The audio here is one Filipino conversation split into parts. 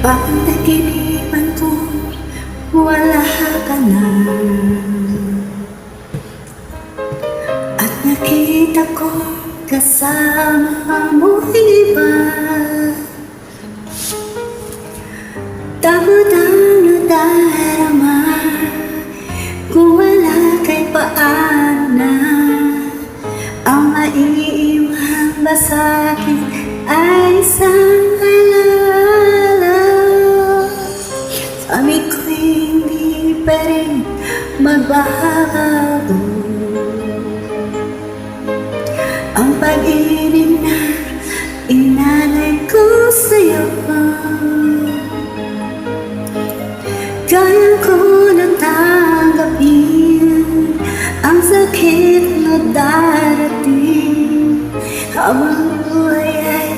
Pagdaginipan ko, wala ka na. At nakita ko kasama mo iba. Takot ang nadarama kung wala kay paana. Ang maiiwan ba sa'kin ay isang alala. Sabi ko hindi pa rin magbabago ang pag-ibig na inalay ko sa'yo. Kaya ko nang tanggapin ang sakit na darating habang buhay ay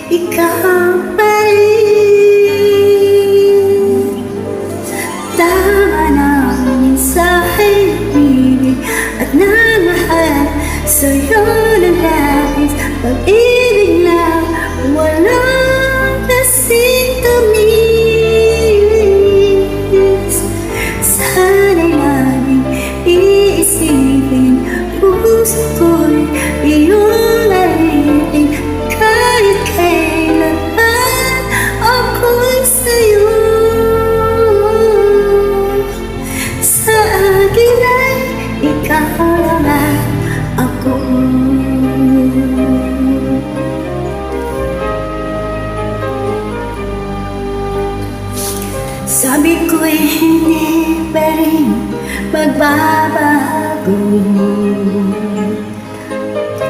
ikaw pa rin. Tama na ang mensahe ibig at nagmahal sa'yo na labis. Pag-ibig na walang kasing tamis. Sana'y laging iisipin, puso ko'y iyong alipin. Kahit kailan ako'y sa'yo. Sa akin ay ikaw lang ako. Sabi ko'y hindi pa rin magbabago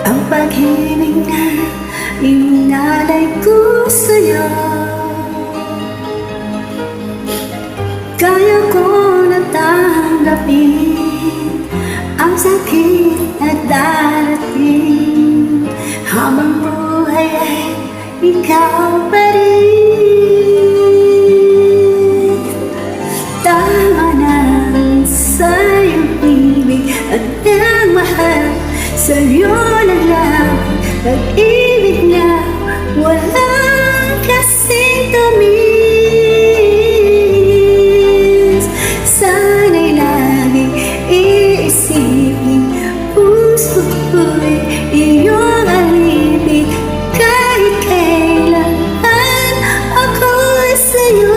ang pag-ibig na inalay ko sa'yo. Kaya ko na tanggapin ang sakit na darating habang buhay ay ikaw pa rin. Tama na sa iyong ibig at nagmahal sa'yo na lang. Pag-ibig na walang kasing tamis. Sana'y laging iisipin, puso ko'y iyong alipin. Kahit kailan ako'y sa'yo.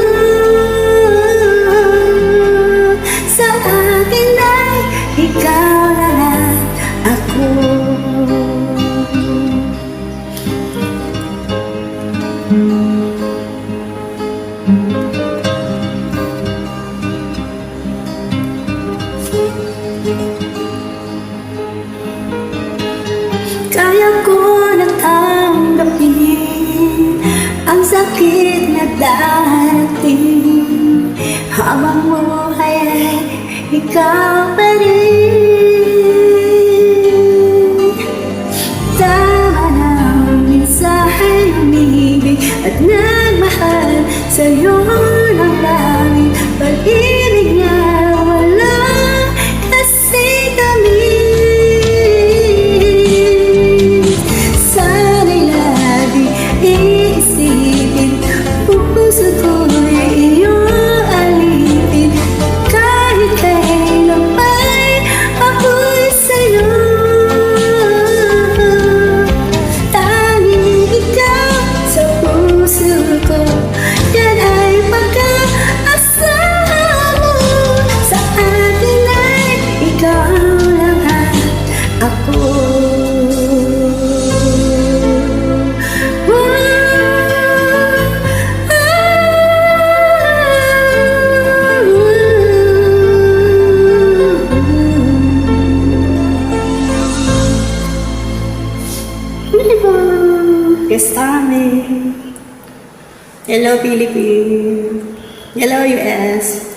Sa akin ay ikaw lang ako. Kaya ko na tanggapin ang sakit na darating habang buhay ay ikaw pa rin. Tama na ang mensahe ng ibig at nagmahal sa'yo ng langit. Pag-ibig na walang kasing tamis. Sana'y laging iisipin, puso ko'y iyong alipin. Kahit kailan pa'y ako'y sa'yo. Tanging ikaw sa puso ko, yan ay pagkaasahan mo. Sa akin ay ikaw lang ako. Hello Philippines. Hello US.